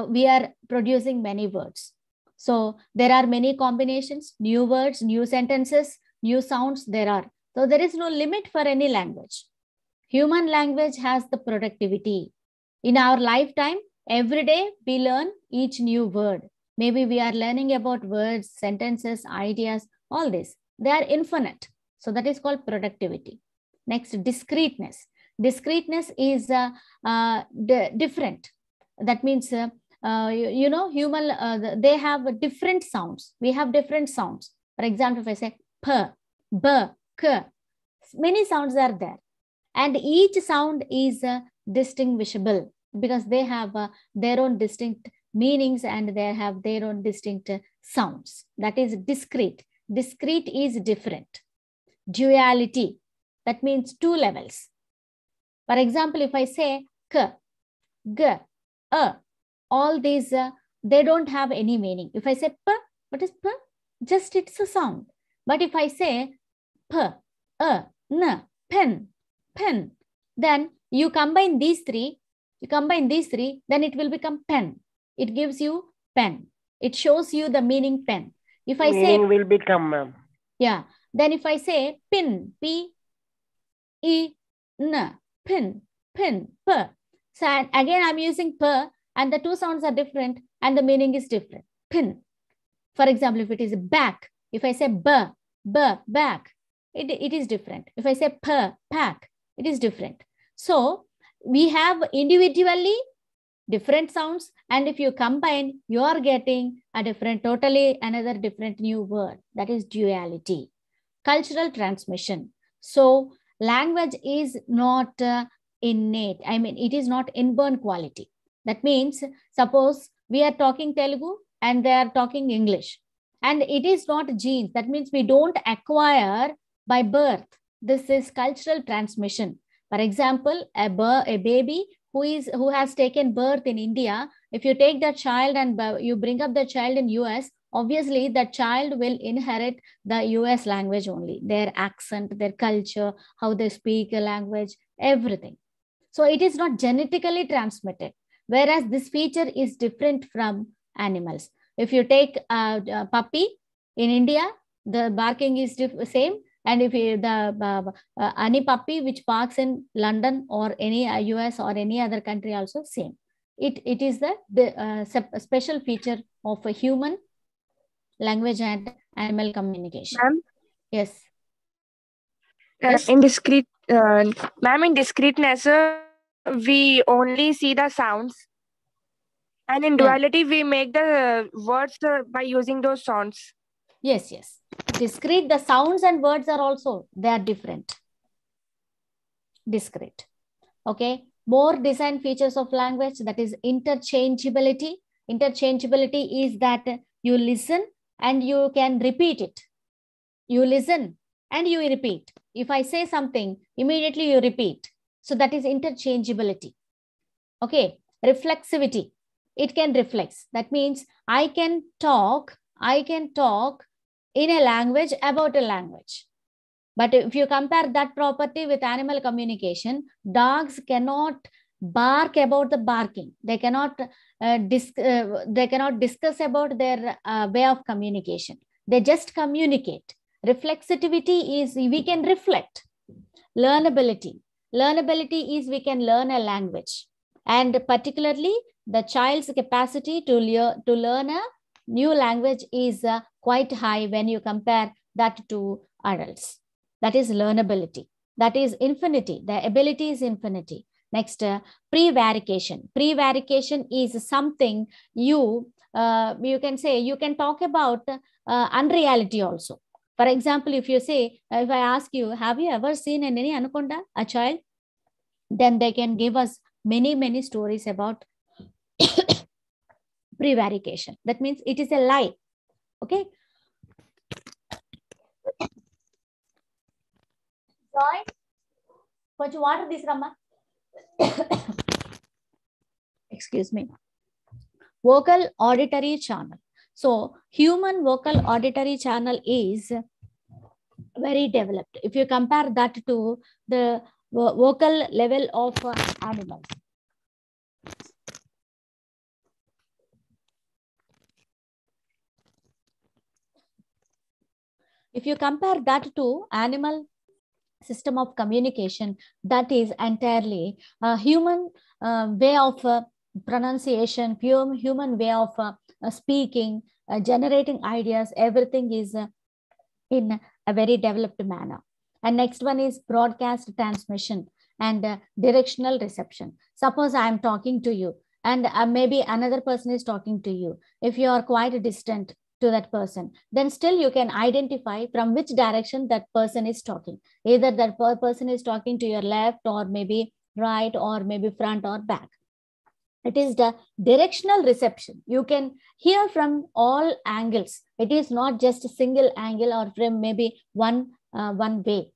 we are producing many words. So there are many combinations, new words, new sentences, new sounds there are. So there is no limit for any language. Human language has the productivity. In our lifetime, every day we learn each new word. Maybe we are learning about words, sentences, ideas, all this. They are infinite. So that is called productivity. Next, discreteness. Discreteness is different. That means, human, they have different sounds. We have different sounds. For example, if I say p, b, k, many sounds are there. And each sound is distinguishable because they have their own distinct meanings and they have their own distinct sounds. That is discrete. Discrete is different. Duality, that means two levels. For example, if I say k, g, all these, they don't have any meaning. If I say p, what is p? Just it's a sound. But if I say p, n, pen, pen, then you combine these three, then it will become pen. It gives you pen. It shows you the meaning pen. If I meaning say, will become, ma'am. Yeah. Then if I say pin, P, E, N, pin, pin, P. So again, I'm using P and the two sounds are different and the meaning is different. Pin. For example, if it is back, if I say B, back, it is different. If I say P, pack, it is different. So we have individually different sounds, and if you combine, you are getting a different, totally another different new word. That is duality. Cultural transmission. So language is not innate. I mean, it is not inborn quality. That means, suppose we are talking Telugu and they are talking English, and it is not genes. That means we don't acquire by birth. This is cultural transmission. For example, a baby who has taken birth in India, if you take that child and you bring up the child in US, obviously that child will inherit the US language only, their accent, their culture, how they speak a language, everything. So it is not genetically transmitted, whereas this feature is different from animals. If you take a puppy in India, the barking is same. And if you, any puppy which barks in London or any US or any other country also same. It is the special feature of a human language and animal communication. Ma'am? Yes. In discrete, ma'am, in discreteness, we only see the sounds. And in duality, we make the words by using those sounds. Yes, yes. Discrete, the sounds and words are also, they are different. Discrete. Okay. More design features of language, that is interchangeability. Interchangeability is that you listen and you can repeat it. You listen and you repeat. If I say something, immediately you repeat. So that is interchangeability. Okay. Reflexivity. It can reflex. That means I can talk in a language about a language. But if you compare that property with animal communication, dogs cannot bark about the barking. They cannot discuss about their way of communication. They just communicate. Reflexivity is we can reflect. Learnability. Learnability is we can learn a language. And particularly the child's capacity to learn a new language is quite high when you compare that to adults. That is learnability. That is infinity. The ability is infinity. Next, prevarication. Prevarication is something you can say, you can talk about unreality also. For example, if you say, if I ask you, have you ever seen any anaconda, a child? Then they can give us many stories about prevarication. That means it is a lie. Okay. Joy, కొంచెం water తీసుకురమ్మా. Excuse me. Vocal auditory channel. So human vocal auditory channel is very developed. If you compare that to the vocal level of animals. If you compare that to animal system of communication, that is entirely a human way of pronunciation, human way of speaking, generating ideas, everything is in a very developed manner. And next one is broadcast transmission and directional reception. Suppose I am talking to you and maybe another person is talking to you. If you are quite distant to that person, then still you can identify from which direction that person is talking. Either that person is talking to your left or maybe right or maybe front or back. It is the directional reception. You can hear from all angles. It is not just a single angle or from maybe one way.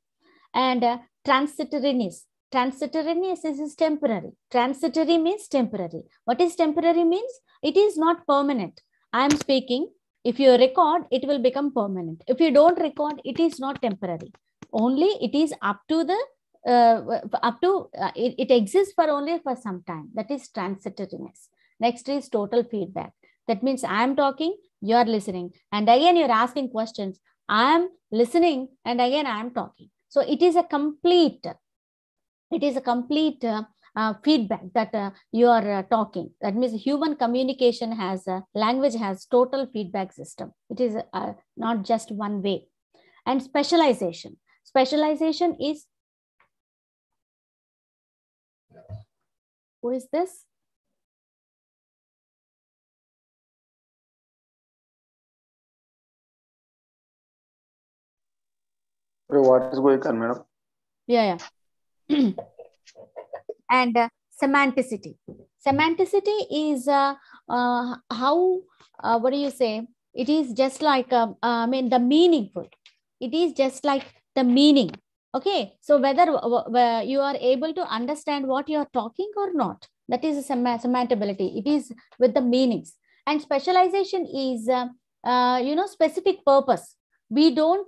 And transitoriness. Transitoriness is temporary. Transitory means temporary. What is temporary means? It is not permanent. I am speaking. If you record, it will become permanent. If you don't record, it is not temporary. Only it is up to the it exists for only for some time. That is transitoriness. Next is total feedback. That means I am talking, you are listening, and again you are asking questions. I am listening, and again I am talking. So it is a complete feedback that you are talking. That means human communication has language has total feedback system. It is not just one way. And specialization. Specialization is, who is this? What is going on, madam? Yeah. And semanticity. Semanticity is how, what do you say? It is just like, I mean, the meaningful. It is just like the meaning. Okay. So whether you are able to understand what you are talking or not, that is a semantability. It is with the meanings. And specialization is, specific purpose. We don't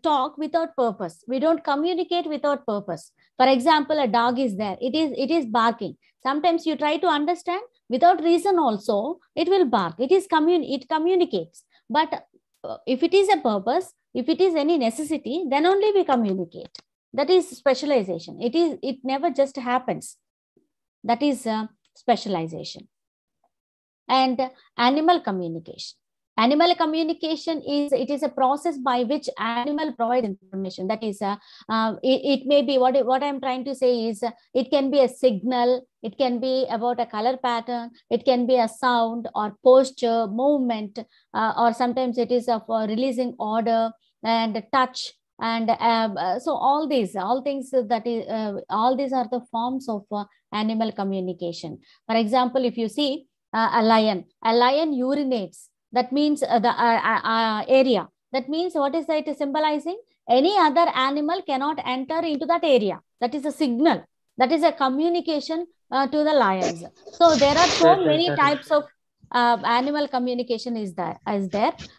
talk without purpose. We don't communicate without purpose. For example, a dog is there. It is barking. Sometimes you try to understand without reason also, it will bark. It communicates. But if it is a purpose, if it is any necessity, then only we communicate. That is specialization. It never just happens. That is specialization. And animal communication. Animal communication is a process by which animal provides information. That is, it may be, what I'm trying to say is, it can be a signal, it can be about a color pattern, it can be a sound or posture, movement, or sometimes it is of releasing order and touch. And so all things that is, all these are the forms of animal communication. For example, if you see a lion urinates. That means the area. That means what is that symbolizing? Any other animal cannot enter into that area. That is a signal. That is a communication to the lions. So there are so many types of animal communication is there.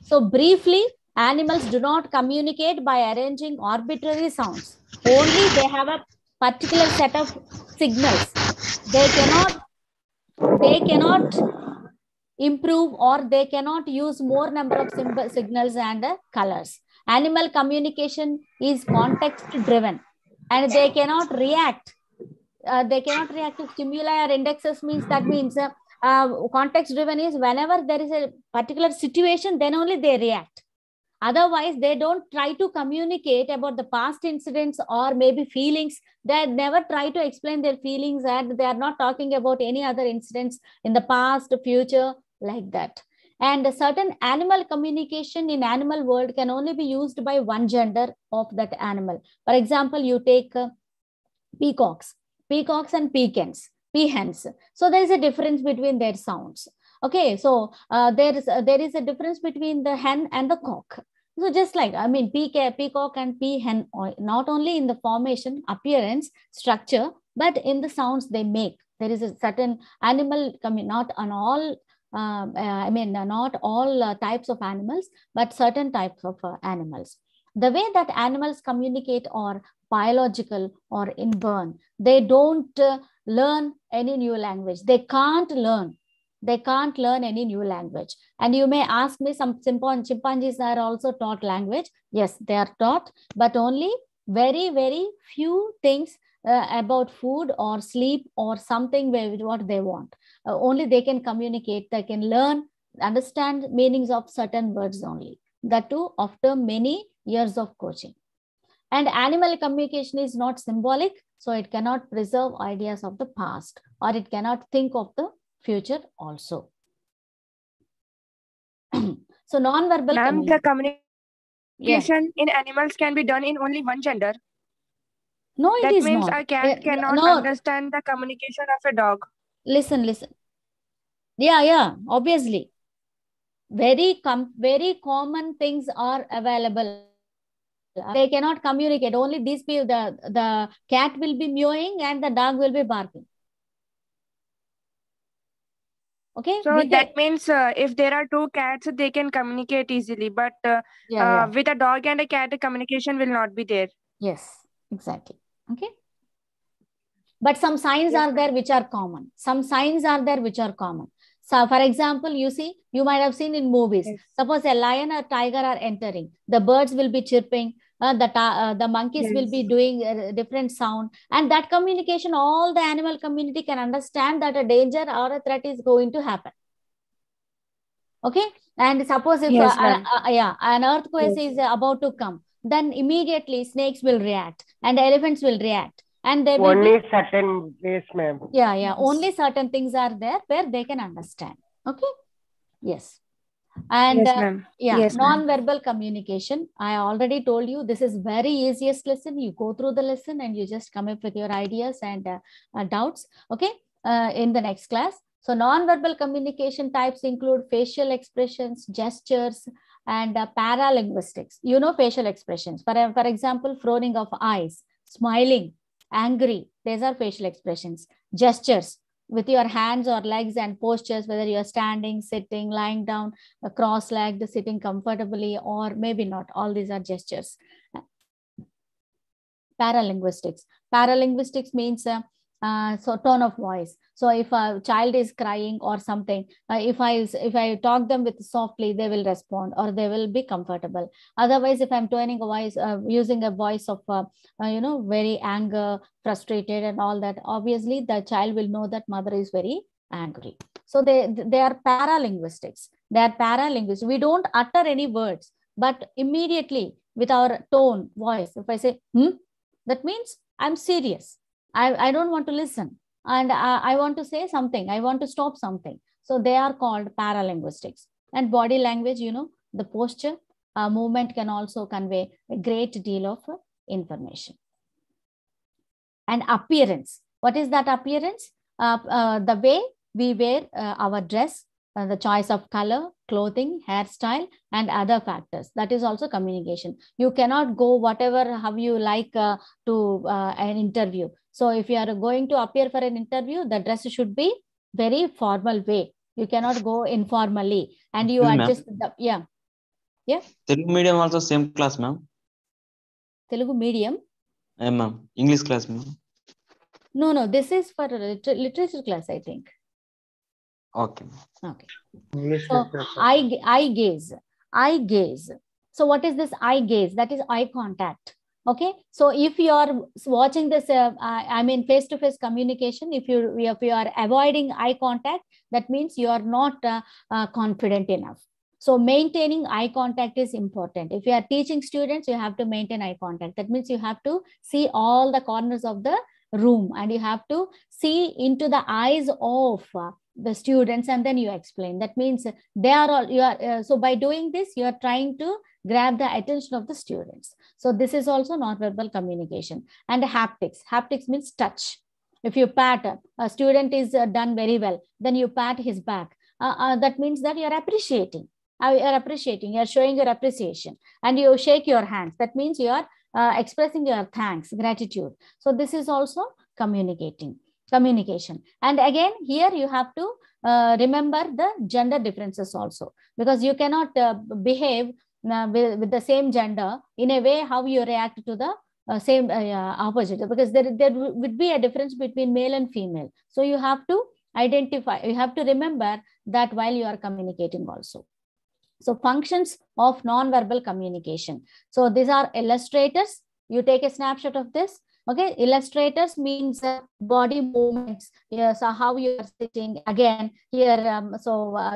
So briefly, animals do not communicate by arranging arbitrary sounds. Only they have a particular set of signals. They cannot improve, or they cannot use more number of signals and colors. Animal communication is context driven, and they cannot react. They cannot react to stimuli or indexes. That means context driven is whenever there is a particular situation, then only they react. Otherwise, they don't try to communicate about the past incidents or maybe feelings. They never try to explain their feelings, and they are not talking about any other incidents in the past, future, like that. And a certain animal communication in animal world can only be used by one gender of that animal. For example, you take peacocks and peahens. So there is a difference between their sounds. Okay, so there is a difference between the hen and the cock. So just like, I mean, peacock and peahen, not only in the formation, appearance, structure, but in the sounds they make. There is a certain animal, not on all, not all types of animals, but certain types of animals. The way that animals communicate are biological or inborn. They don't learn any new language. They can't learn. They can't learn any new language. And you may ask me, some chimpanzees are also taught language. Yes, they are taught, but only very, very few things about food or sleep or something what they want. Only they can communicate, they can learn, understand meanings of certain words only. That too after many years of coaching. And animal communication is not symbolic, so it cannot preserve ideas of the past, or it cannot think of the future also. So non-verbal communication in animals can be done in only one gender. No, it that is means not. a cat cannot no. understand the communication of a dog. Listen. Yeah, obviously. Very common things are available. They cannot communicate. Only these people, the cat will be mewing and the dog will be barking. Okay. So that means if there are two cats, they can communicate easily. But with a dog and a cat, the communication will not be there. Yes, exactly. Okay. But some signs are there which are common. Some signs are there which are common. So, for example, you see, you might have seen in movies. Yes. Suppose a lion or tiger are entering. The birds will be chirping. The monkeys will be doing a different sound. And that communication, all the animal community can understand that a danger or a threat is going to happen. Okay. And suppose if an earthquake is about to come, then immediately snakes will react and elephants will react. And they will only certain ways, ma'am. Yeah. Only certain things are there where they can understand. Okay. Yes. And non-verbal communication. I already told you this is very easiest lesson. You go through the lesson and you just come up with your ideas and doubts. Okay. In the next class. So non-verbal communication types include facial expressions, gestures, and paralinguistics. You know facial expressions. For example, frowning of eyes, smiling, angry. These are facial expressions. Gestures with your hands or legs and postures, whether you're standing, sitting, lying down, cross-legged, sitting comfortably, or maybe not. All these are gestures. Paralinguistics. Paralinguistics means so tone of voice. So if a child is crying or something, if I talk them with softly, they will respond or they will be comfortable. Otherwise, if I'm toning a voice, using a voice of very anger, frustrated, and all that, obviously the child will know that mother is very angry. So they are paralinguistics. They are paralinguists. We don't utter any words, but immediately with our tone, voice, if I say that means I'm serious. I don't want to listen. And I want to say something. I want to stop something. So they are called paralinguistics. And body language, the posture, movement can also convey a great deal of information. And appearance. What is that appearance? The way we wear our dress, the choice of color, clothing, hairstyle, and other factors. That is also communication. You cannot go whatever, how you like to an interview. So if you are going to appear for an interview, the dress should be very formal way. You cannot go informally. And you adjust the, yeah. Telugu medium also same class, ma'am. Telugu medium? Ma'am. English class, ma'am. No. This is for literature class, I think. Okay. So eye gaze. So what is this eye gaze? That is eye contact. Okay. So if you are watching this, face-to-face communication, if you are avoiding eye contact, that means you are not confident enough. So maintaining eye contact is important. If you are teaching students, you have to maintain eye contact. That means you have to see all the corners of the room and you have to see into the eyes of the students and then you explain. That means they are all, so by doing this, you are trying to grab the attention of the students. So this is also non-verbal communication. And haptics. Haptics means touch. If you pat, a student is done very well, then you pat his back. That means that you are appreciating. You are showing your appreciation. And you shake your hands. That means you are expressing your thanks, gratitude. So this is also communication. And again, here you have to remember the gender differences also, because you cannot behave with the same gender, in a way how you react to the same opposite, because there would be a difference between male and female. So you have to identify, you have to remember that while you are communicating also. So functions of non-verbal communication. So these are illustrators. You take a snapshot of this. Okay, illustrators means body movements. Yeah, so how you are sitting. Again, here,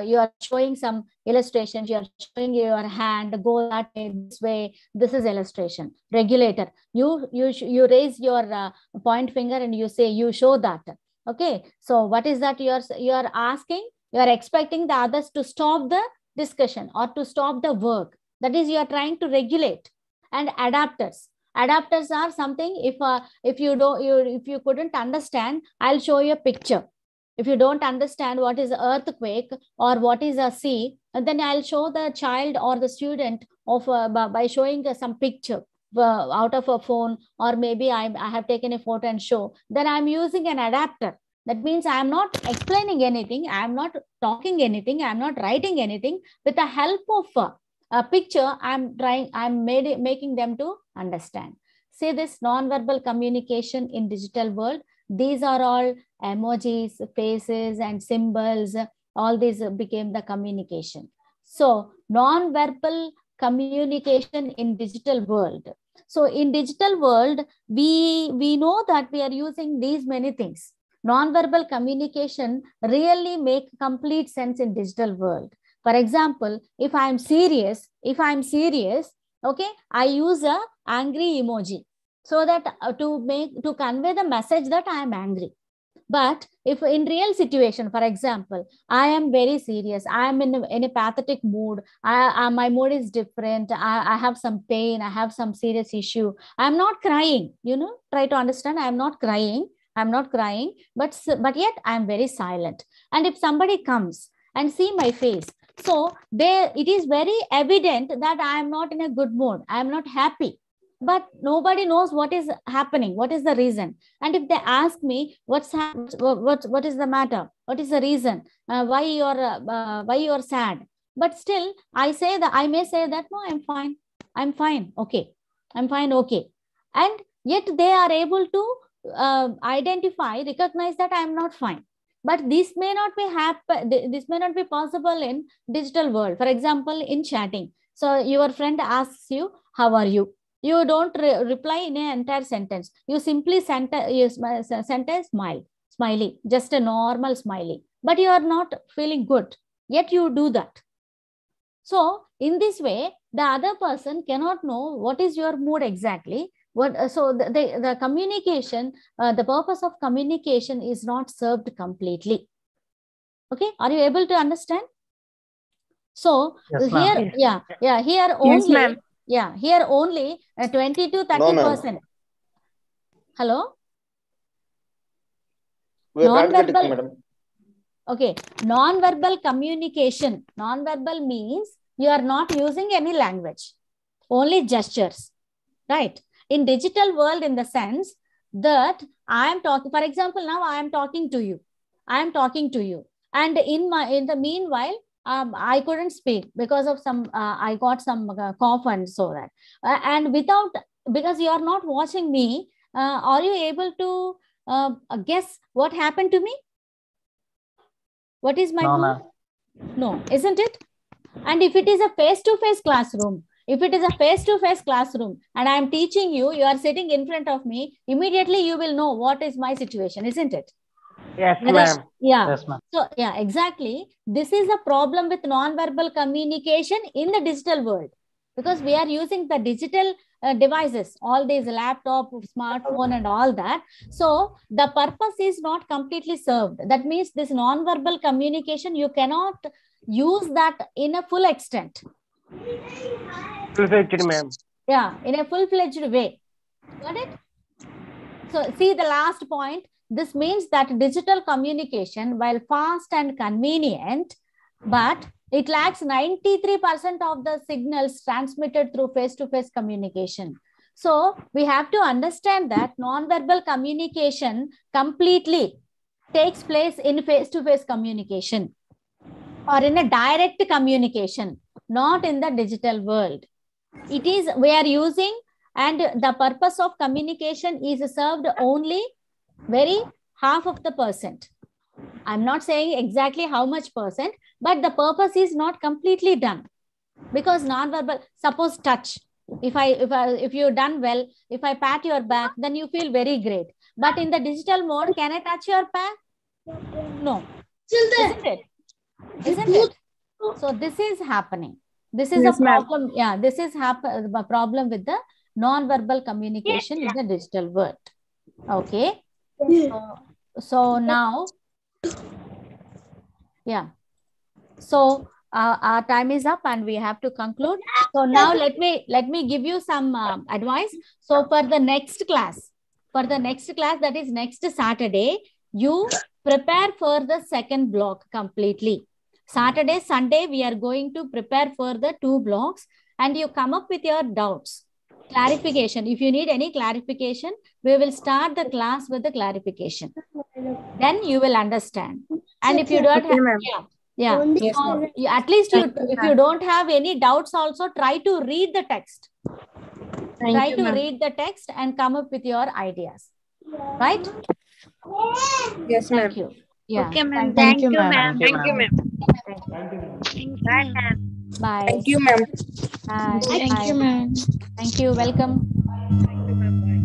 you are showing some illustrations. You are showing your hand, go that way, this way. This is illustration. Regulator. You raise your point finger and you say, you show that. Okay, so what is that you are asking? You are expecting the others to stop the discussion or to stop the work. That is, you are trying to regulate. And adapters. Adapters are something, if you couldn't understand, I'll show you a picture. If you don't understand what is earthquake or what is a sea, then I'll show the child or the student of by showing some picture out of a phone, or maybe I have taken a photo and show. Then I'm using an adapter. That means I'm not explaining anything. I'm not talking anything. I'm not writing anything. With the help of a picture, I'm making them to understand. See this non-verbal communication in digital world. These are all emojis, faces, and symbols. All these became the communication. So non-verbal communication in digital world. So in digital world, we know that we are using these many things. Non-verbal communication really make complete sense in digital world. For example, if I'm serious, okay, I use a angry emoji so that to convey the message that I am angry. But if in real situation, for example, I am very serious, I am in a pathetic mood, my mood is different, I have some pain, I have some serious issue, I'm not crying, try to understand, I'm not crying, but yet I'm very silent. And if somebody comes and see my face, so it is very evident that I am not in a good mood, I am not happy. But nobody knows what is happening, what is the reason. And if they ask me, what is the matter, what is the reason, why you are sad, but still I may say that no, I'm fine, okay, and yet they are able to recognize that I am not fine. But this may not be possible in digital world. For example, in chatting, so your friend asks you, how are you? You don't reply in an entire sentence. You simply send a smiley, just a normal smiley. But you are not feeling good, yet you do that. So in this way, the other person cannot know what is your mood exactly. So the communication, the purpose of communication is not served completely. Okay, are you able to understand? So yes, here only. Yeah, here only 20 to 30%. Hello? Non-verbal, madam. Okay, non-verbal communication. Non-verbal means you are not using any language, only gestures, right? In digital world, in the sense that I am talking, for example, now I am talking to you. And in the meanwhile, I couldn't speak because of some, I got some cough and so that. And because you are not watching me, are you able to guess what happened to me? What is my mood? No, isn't it? And if it is a face-to-face classroom, and I am teaching you, you are sitting in front of me, immediately you will know what is my situation, isn't it? Yes, ma'am. Yeah. Yes, ma'am. So, yeah, exactly. This is a problem with non-verbal communication in the digital world, because we are using the digital devices, all these laptop, smartphone and all that. So the purpose is not completely served. That means this non-verbal communication, you cannot use that in a full extent. Full-fledged, ma'am. Yeah, in a full-fledged way. Got it? So see the last point. This means that digital communication, while fast and convenient, but it lacks 93% of the signals transmitted through face-to-face communication. So we have to understand that non-verbal communication completely takes place in face-to-face communication or in a direct communication. not in the digital world. It is, we are using, and the purpose of communication is served only very half of the percent. I'm not saying exactly how much percent, but the purpose is not completely done. Because non-verbal, suppose touch. If you've done well, if I pat your back, then you feel very great. But in the digital mode, can I touch your back? No. Isn't it? Isn't it? So this is happening. This is Yes, a ma'am. problem. Yeah, this is a problem with the non-verbal communication in the digital world. Okay. So now, yeah. So our time is up and we have to conclude. So now let me give you some advice. So for the next class, that is next Saturday, you prepare for the second block completely. Saturday, Sunday, we are going to prepare for the 2 blocks, and you come up with your doubts, clarification. If you need any clarification, we will start the class with the clarification. Then you will understand. And if you don't have, yeah. Yes, So ma'am. at least if you don't have any doubts, also try to read the text. Try to read the text and come up with your ideas. Right? Yes, ma'am. Thank you. Yeah. Okay, ma'am. Thank Thank you, ma'am. Thank you, ma'am. Bye, ma'am. Bye. Thank you, ma'am. Bye. Thank you, ma'am. Thank you. Welcome.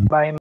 Bye.